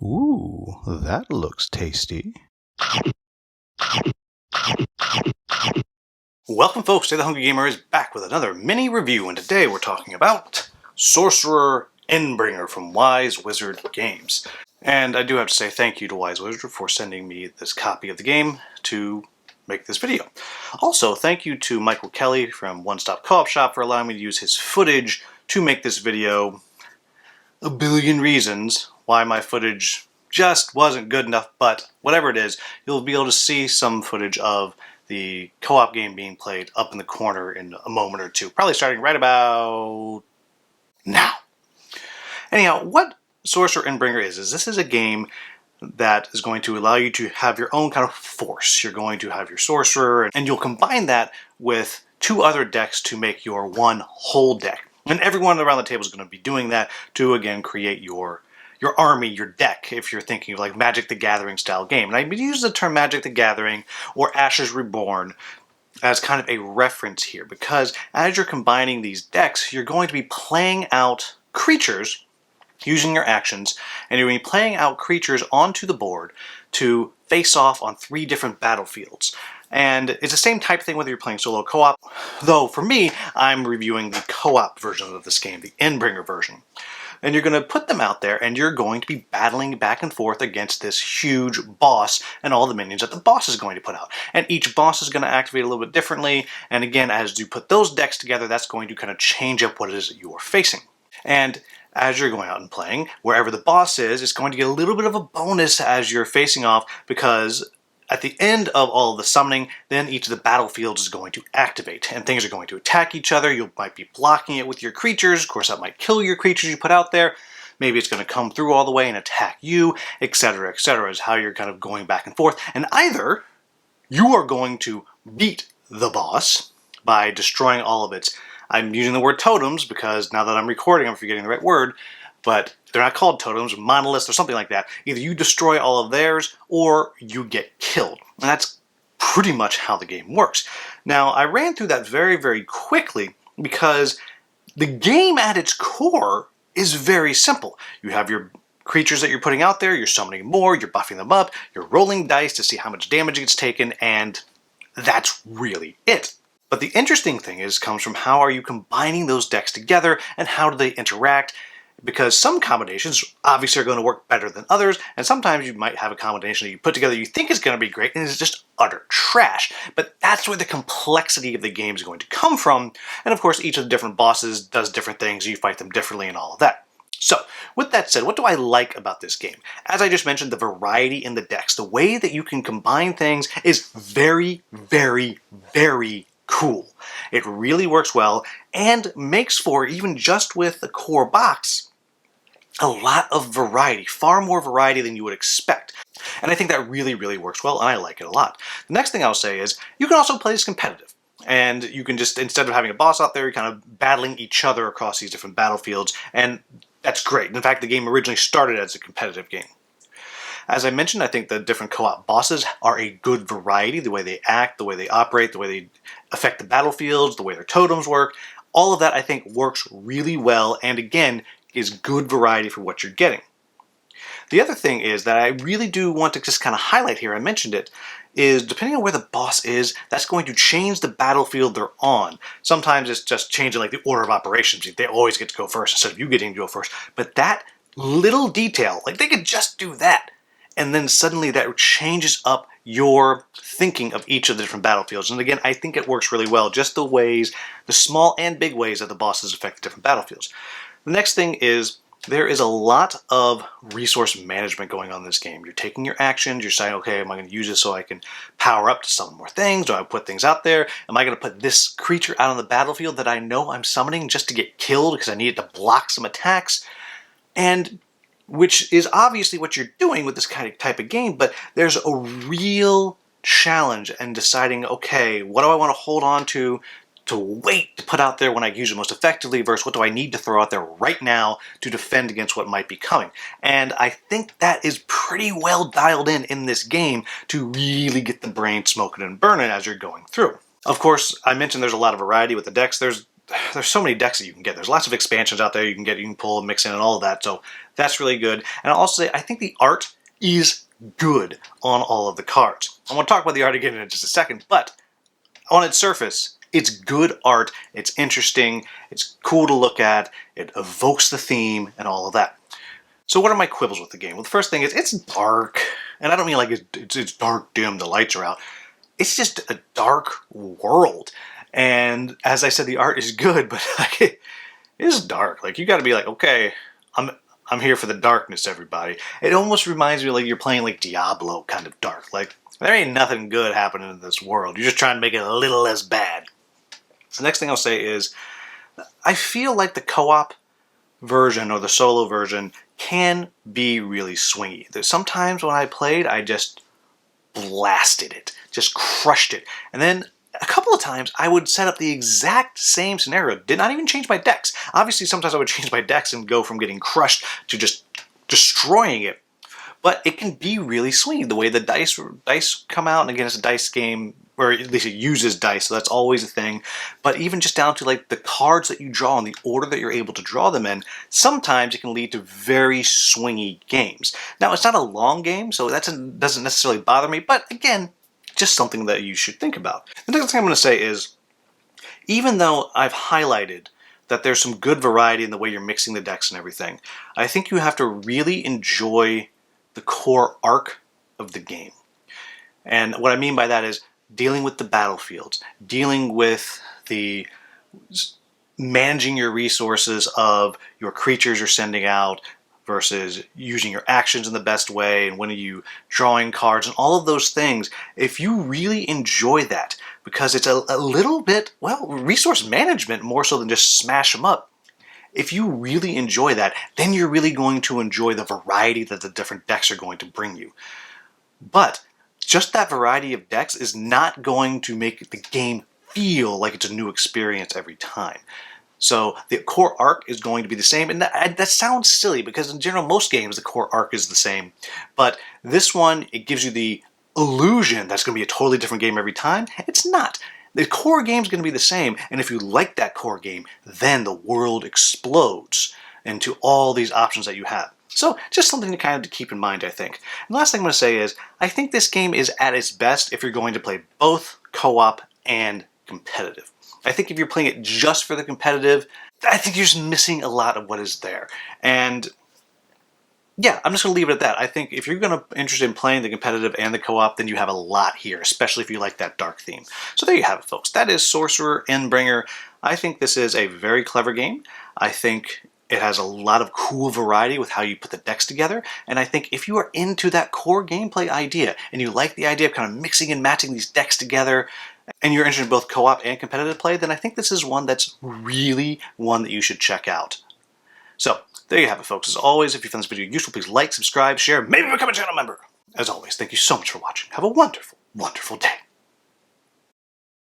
Ooh, that looks tasty. Welcome folks, Today the Hungry Gamer is back with another mini review, and today we're talking about Sorcerer Endbringer from Wise Wizard Games. And I do have to say thank you to Wise Wizard for sending me this copy of the game to make this video. Also, thank you to Michael Kelly from One Stop Co-op Shop for allowing me to use his footage to make this video. A billion reasons why my footage just wasn't good enough, but whatever it is, you'll be able to see some footage of the co-op game being played up in the corner in a moment or two, probably starting right about now. Anyhow, what Sorcerer Endbringer is this is a game that is going to allow you to have your own kind of force. You're going to have your sorcerer, and you'll combine that with two other decks to make your one whole deck. And everyone around the table is going to be doing that to, again, create your army, your deck, if you're thinking of like Magic the Gathering style game. And I use the term Magic the Gathering or Ashes Reborn as kind of a reference here, because as you're combining these decks, you're going to be playing out creatures using your actions, and you're going to be playing out creatures onto the board to face off on 3 different battlefields. And it's the same type of thing whether you're playing solo co-op, though for me, I'm reviewing the co-op version of this game, the Endbringer version. And you're going to put them out there, and you're going to be battling back and forth against this huge boss and all the minions that the boss is going to put out. And each boss is going to activate a little bit differently, and again, as you put those decks together, that's going to kind of change up what it is that you are facing. And as you're going out and playing, wherever the boss is, it's going to get a little bit of a bonus as you're facing off, because at the end of all of the summoning, then each of the battlefields is going to activate, and things are going to attack each other. You might be blocking it with your creatures. Of course, that might kill your creatures you put out there. Maybe it's going to come through all the way and attack you, etc., is how you're kind of going back and forth. And either you are going to beat the boss by destroying all of its, I'm using the word totems because now that I'm recording, I'm forgetting the right word, but they're not called totems, monoliths, or something like that. Either you destroy all of theirs, or you get killed. And that's pretty much how the game works. Now, I ran through that very, very quickly because the game at its core is very simple. You have your creatures that you're putting out there, you're summoning more, you're buffing them up, you're rolling dice to see how much damage gets taken, and that's really it. But the interesting thing comes from how are you combining those decks together, and how do they interact? Because some combinations obviously are going to work better than others, and sometimes you might have a combination that you put together you think is going to be great, and it's just utter trash. But that's where the complexity of the game is going to come from, and of course each of the different bosses does different things, you fight them differently and all of that. So, with that said, what do I like about this game? As I just mentioned, the variety in the decks, the way that you can combine things is very, very, very cool. It really works well and makes for, even just with the core box, a lot of variety, far more variety than you would expect. And I think that really, really works well, and I like it a lot. The next thing I'll say is, you can also play this competitive. And you can just, instead of having a boss out there, you're kind of battling each other across these different battlefields, and that's great. In fact, the game originally started as a competitive game. As I mentioned, I think the different co-op bosses are a good variety, the way they act, the way they operate, the way they affect the battlefields, the way their totems work. All of that, I think, works really well, and again, is good variety for what you're getting. The other thing is that I really do want to just kind of highlight here, I mentioned it, is depending on where the boss is, that's going to change the battlefield they're on. Sometimes it's just changing like the order of operations. They always get to go first instead of you getting to go first. But that little detail, like they could just do that, and then suddenly that changes up your thinking of each of the different battlefields. And again, I think it works really well, just the ways, the small and big ways that the bosses affect the different battlefields. The next thing is, there is a lot of resource management going on in this game. You're taking your actions, you're saying, okay, am I going to use this so I can power up to summon more things? Do I put things out there? Am I going to put this creature out on the battlefield that I know I'm summoning just to get killed because I need it to block some attacks? And which is obviously what you're doing with this kind of type of game, but there's a real challenge in deciding, okay, what do I want to hold on to wait to put out there when I use it most effectively versus what do I need to throw out there right now to defend against what might be coming. And I think that is pretty well dialed in this game to really get the brain smoking and burning as you're going through. Of course, I mentioned there's a lot of variety with the decks. There's there's so many decks that you can get. There's lots of expansions out there you can get, you can pull and mix in and all of that. So that's really good. And I'll also say, I think the art is good on all of the cards. I want to talk about the art again in just a second, but on its surface, it's good art, it's interesting, it's cool to look at, it evokes the theme and all of that. So what are my quibbles with the game? Well, the first thing is it's dark, and I don't mean like it's dark, dim, the lights are out. It's just a dark world. And as I said, the art is good, but like, it is dark. Like, you got to be like, okay, I'm here for the darkness, everybody. It almost reminds me like you're playing like Diablo kind of dark. Like, there ain't nothing good happening in this world. You're just trying to make it a little less bad. The next thing I'll say is, I feel like the co-op version or the solo version can be really swingy. There's sometimes when I played, I just blasted it, just crushed it. And then a couple of times I would set up the exact same scenario, did not even change my decks. Obviously sometimes I would change my decks and go from getting crushed to just destroying it. But it can be really swingy, the way the dice come out, and again it's a dice game, or at least it uses dice, so that's always a thing. But even just down to like the cards that you draw and the order that you're able to draw them in, sometimes it can lead to very swingy games. Now it's not a long game, so that doesn't necessarily bother me, but again, just something that you should think about. The next thing I'm going to say is, even though I've highlighted that there's some good variety in the way you're mixing the decks and everything, I think you have to really enjoy the core arc of the game. And what I mean by that is dealing with the battlefields, dealing with the managing your resources of your creatures you're sending out versus using your actions in the best way, and when are you drawing cards and all of those things. If you really enjoy that, because it's a little bit, well, resource management more so than just smash them up. If you really enjoy that, then you're really going to enjoy the variety that the different decks are going to bring you. But just that variety of decks is not going to make the game feel like it's a new experience every time. So the core arc is going to be the same, and that sounds silly because in general most games the core arc is the same. But this one, it gives you the illusion that's going to be a totally different game every time. It's not. The core game is going to be the same, and if you like that core game, then the world explodes into all these options that you have. So just something to kind of keep in mind, I think. And the last thing I'm going to say is, I think this game is at its best if you're going to play both co-op and competitive. I think if you're playing it just for the competitive, I think you're just missing a lot of what is there. And yeah, I'm just going to leave it at that. I think if you're interested in playing the competitive and the co-op, then you have a lot here, especially if you like that dark theme. So there you have it, folks. That is Sorcerer, Endbringer. I think this is a very clever game. I think it has a lot of cool variety with how you put the decks together. And I think if you are into that core gameplay idea, and you like the idea of kind of mixing and matching these decks together, and you're interested in both co-op and competitive play, then I think this is one that's really one that you should check out. So, there you have it, folks. As always, if you found this video useful, please like, subscribe, share, maybe become a channel member. As always, thank you so much for watching. Have a wonderful, wonderful day.